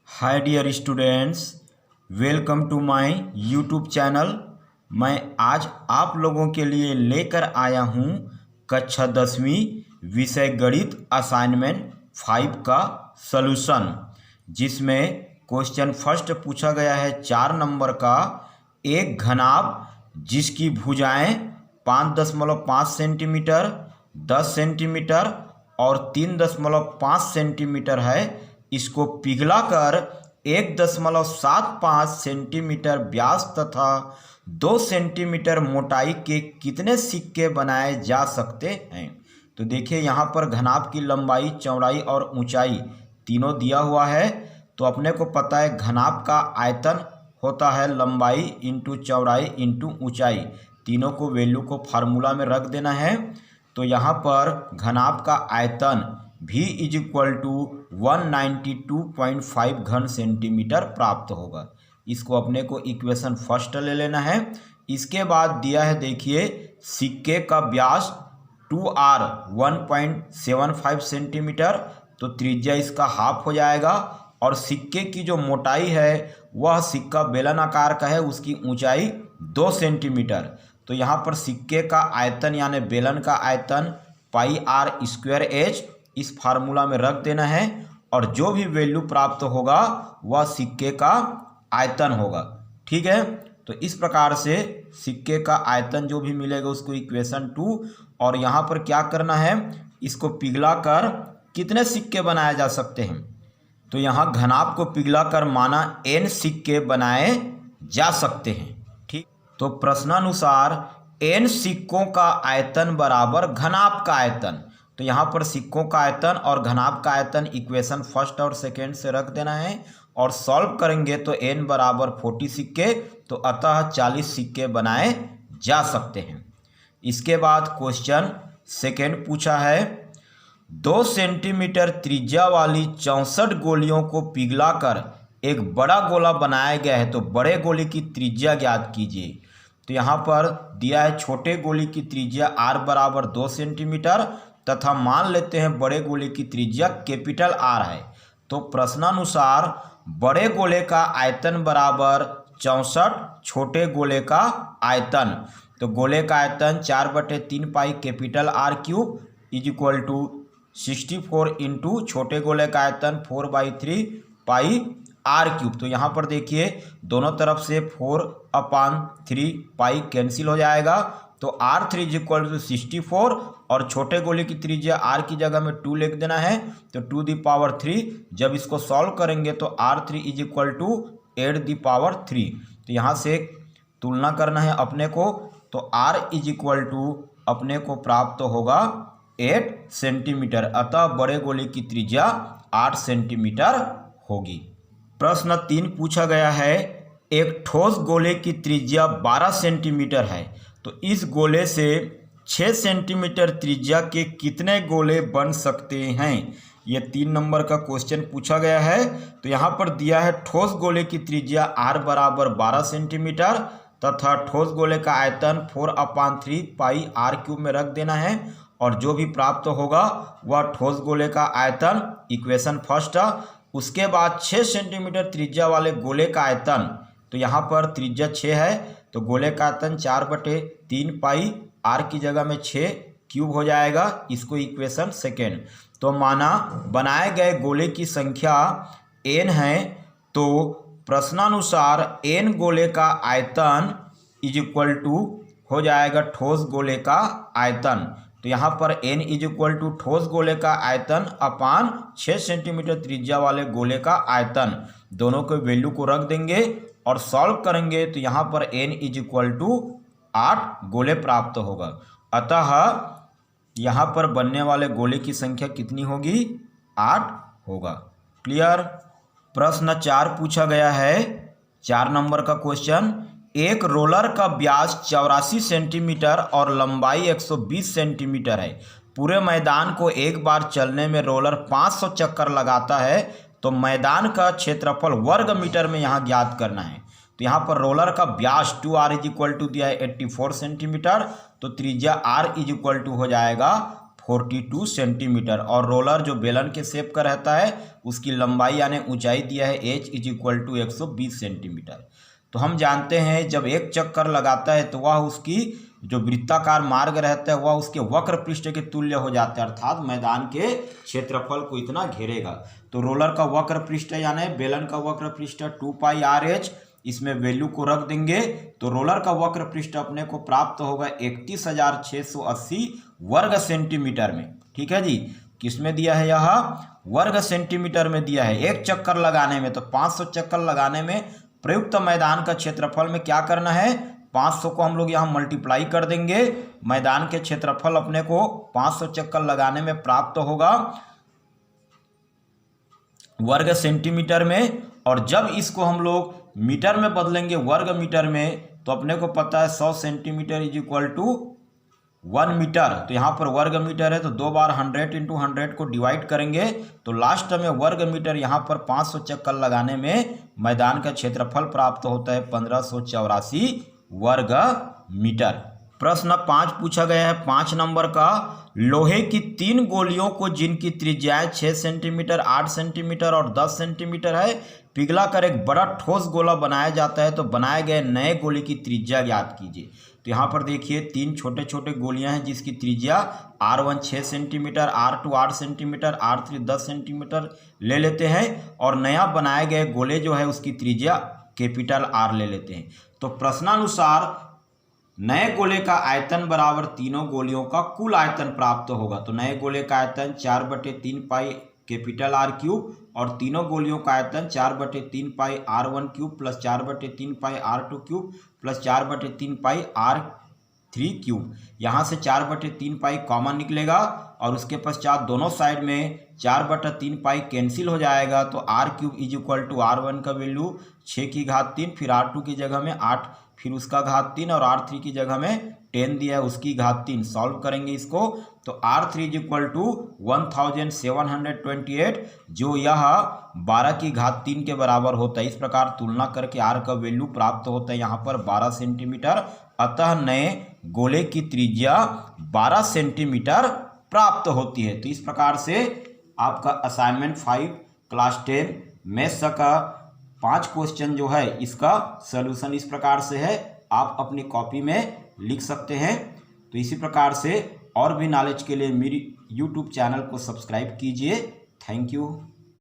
Hi dear students, welcome to my YouTube channel. मैं आज आप लोगों के लिए लेकर आया हूं कक्षा 10वीं विषय गणित असाइनमेंट 5 का सॉल्यूशन, जिसमें क्वेश्चन फर्स्ट पूछा गया है 4 नंबर का। एक घनाभ जिसकी भुजाएं 5.5 सेंटीमीटर, 10 सेंटीमीटर और 3.5 सेंटीमीटर है, इसको पिघलाकर 1.75 सेंटीमीटर व्यास तथा 2 सेंटीमीटर मोटाई के कितने सिक्के बनाए जा सकते हैं। तो देखिए यहाँ पर घनाभ की लंबाई, चौड़ाई और ऊंचाई तीनों दिया हुआ है। तो अपने को पता है घनाभ का आयतन होता है लंबाई इंटू चौड़ाई इंटू ऊंचाई, तीनों को वैल्यू को फार्मूला में रख देना है। तो यहाँ पर घनाभ का आयतन V इज इक्वल टू 192.5 घन सेंटीमीटर प्राप्त होगा। इसको अपने को इक्वेशन फर्स्ट ले लेना है। इसके बाद दिया है, देखिए सिक्के का व्यास 2r 1.75 सेंटीमीटर, तो त्रिज्या इसका हाफ हो जाएगा। और सिक्के की जो मोटाई है वह सिक्का बेलन आकार का है, उसकी ऊंचाई 2 सेंटीमीटर। तो यहाँ पर सिक्के का आयतन यानी बेलन का आयतन πr²h इस फार्मूला में रख देना है, और जो भी वैल्यू प्राप्त होगा वह सिक्के का आयतन होगा। ठीक है, तो इस प्रकार से सिक्के का आयतन जो भी मिलेगा उसको इक्वेशन 2। और यहाँ पर क्या करना है, इसको पिघलाकर कितने सिक्के बनाए जा सकते हैं। तो यहाँ घनाभ को पिघलाकर माना n सिक्के बनाए जा सकते हैं। ठीक, तो प्रश्नानुसार n सिक्कों का आयतन बराबर घनाभ का आयतन। तो यहाँ पर सिक्कों का आयतन और घनाभ का आयतन इक्वेशन फर्स्ट और सेकेंड से रख देना है, और सॉल्व करेंगे तो n बराबर 40 सिक्के, तो अतः 40 सिक्के बनाए जा सकते हैं। इसके बाद क्वेश्चन सेकेंड पूछा है, 2 सेंटीमीटर त्रिज्या वाली 64 गोलियों को पिघलाकर एक बड़ा गोला बनाया गया है, तो बड़े गोले की त्रिज्या ज्ञात कीजिए। तो यहाँ पर दिया है छोटे गोले की त्रिज्या r बराबर 2 सेंटीमीटर तथा मान लेते हैं बड़े गोले की त्रिज्या कैपिटल R है। तो प्रश्नानुसार बड़े गोले का आयतन बराबर 64 छोटे गोले का आयतन। तो गोले का आयतन 4/3 pi capital R cube is equal to 64 into छोटे गोले का आयतन 4/3 पाई R क्यूब। तो यहाँ पर देखिए दोनों तरफ से 4/3 पाई कैंसिल हो जाएगा, तो R3 इज इक्वल टू 64, और छोटे गोले की त्रिज्या R की जगह में 2 लिख देना है, तो 2⁻3। जब इसको सॉल्व करेंगे तो R3 इज इक्वल टू 8⁻3। तो यहाँ से तुलना करना है अपने को, तो R इज इक्वल टू अपने को प्राप्त होगा 8 सेंटीमीटर, अतः बड़े गोले की त्रिज्या 8 सेंटीमीटर होगी। प्रश्न 3 पूछा गया है, एक ठोस गोले की त्रिज्या 12 सेंटीमीटर है, तो इस गोले से 6 सेंटीमीटर त्रिज्या के कितने गोले बन सकते हैं। ये 3 नंबर का क्वेश्चन पूछा गया है। तो यहाँ पर दिया है ठोस गोले की त्रिज्या r बराबर 12 सेंटीमीटर तथा ठोस गोले का आयतन 4/3 पाई R क्यूब में रख देना है, और जो भी प्राप्त होगा वह ठोस गोले का आयतन इक्वेशन फर्स्ट। उसके बाद 6 सेंटीमीटर त्रिज्या वाले गोले का आयतन, तो यहाँ पर त्रिज्या 6 है, तो गोले का आयतन 4/3 पाई R की जगह में 6 क्यूब हो जाएगा, इसको इक्वेशन सेकेंड। तो माना बनाए गए गोले की संख्या n है, तो प्रश्नानुसार n गोले का आयतन इज इक्वल टू हो जाएगा ठोस गोले का आयतन। तो यहाँ पर n इज इक्वल टू ठोस गोले का आयतन अपान 6 सेंटीमीटर त्रिज्या वाले गोले का आयतन, दोनों के वैल्यू को रख देंगे और सॉल्व करेंगे, तो यहाँ पर n इज इक्वल टू 8 गोले प्राप्त होगा। अतः यहाँ पर बनने वाले गोले की संख्या कितनी होगी, 8 होगा। क्लियर। प्रश्न 4 पूछा गया है, 4 नंबर का क्वेश्चन, एक रोलर का व्यास 84 सेंटीमीटर और लंबाई 120 सेंटीमीटर है। पूरे मैदान को एक बार चलने में रोलर 500 चक्कर लगाता है, तो मैदान का क्षेत्रफल वर्ग मीटर में यहाँ ज्ञात करना है। तो यहाँ पर रोलर का व्यास 2r इज इक्वल टू दिया है 84 सेंटीमीटर, तो त्रिज्या r इज इक्वल टू हो जाएगा 42 सेंटीमीटर। और रोलर जो बेलन के शेप का रहता है उसकी लंबाई यानी ऊंचाई दिया है h is equal to 120 centimetre. तो हम जानते हैं जब एक चक्कर लगाता है तो वह उसकी जो वृत्ताकार मार्ग रहता है वह उसके वक्र पृष्ठ के तुल्य हो जाता है, अर्थात मैदान के क्षेत्रफल को इतना घेरेगा। तो रोलर का वक्र पृष्ठ यानी बेलन का वक्र पृष्ठ 2πr/h, इसमें वैल्यू को रख देंगे तो रोलर का वक्र पृष्ठ अपने को प्राप्त होगा 31,680 वर्ग सेंटीमीटर में। ठीक है जी, किसमें दिया है, यह वर्ग सेंटीमीटर में दिया है। एक चक्कर लगाने में, तो 500 चक्कर लगाने में प्रयुक्त मैदान का क्षेत्रफल में क्या करना है, 500 को हम लोग यहाँ मल्टीप्लाई कर देंगे। मैदान के क्षेत्रफल अपने को 500 चक्कर लगाने में प्राप्त होगा वर्ग सेंटीमीटर में। और जब इसको हम लोग मीटर में बदलेंगे वर्ग मीटर में, तो अपने को पता है 100 centimetre is equal to 1 metre. तो यहाँ पर वर्ग मीटर है तो 2 बार 100 इंटू 100 को डिवाइड करेंगे तो लास्ट में वर्ग मीटर यहाँ पर 500 चक्कर लगाने में मैदान का क्षेत्रफल प्राप्त होता है 1584 वर्ग मीटर। प्रश्न 5 पूछा गया है 5 नंबर का, लोहे की 3 गोलियों को जिनकी त्रिज्याएं 6 सेंटीमीटर, 8 सेंटीमीटर और 10 सेंटीमीटर है पिघला कर एक बड़ा ठोस गोला बनाया जाता है, तो बनाए गए नए गोले की त्रिज्या ज्ञात कीजिए। तो यहाँ पर देखिए 3 छोटे छोटे गोलियां हैं जिसकी त्रिज्या R1 6 centimetre, R2 8 centimetre, R3 10 centimetre ले लेते हैं और नया बनाए गए गोले जो है उसकी त्रिज्या कैपिटल R ले लेते हैं। तो प्रश्नानुसार नए गोले का आयतन बराबर तीनों गोलियों का कुल आयतन प्राप्त होगा। तो नए गोले का आयतन 4/3 पाई कैपिटल R क्यूब और तीनों गोलियों का आयतन 4/3 पाई R1 क्यूब प्लस 4/3 पाई R2 क्यूब प्लस 4/3 पाई R3 क्यूब। यहाँ से 4/3 पाई कॉमन निकलेगा और उसके पश्चात दोनों साइड में 4/3 पाई कैंसिल हो जाएगा। तो R cube is equal to R1 का वैल्यू 6⁻3, फिर R2 की जगह में 8, फिर उसका घात 3 और R3 की जगह में 10 दिया है उसकी घात 3। सॉल्व करेंगे इसको तो R3 इज इक्वल टू 1728 जो यह 12 की घात 3 के बराबर होता है। इस प्रकार तुलना करके R का वैल्यू प्राप्त होता है यहाँ पर 12 सेंटीमीटर। अतः नए गोले की त्रिज्या 12 सेंटीमीटर प्राप्त होती है। तो इस प्रकार से आपका असाइनमेंट 5 क्लास 10 मैथ्स का 5 क्वेश्चन जो है इसका सलूशन इस प्रकार से है, आप अपनी कॉपी में लिख सकते हैं। तो इसी प्रकार से और भी नॉलेज के लिए मेरी YouTube चैनल को सब्सक्राइब कीजिए। Thank you.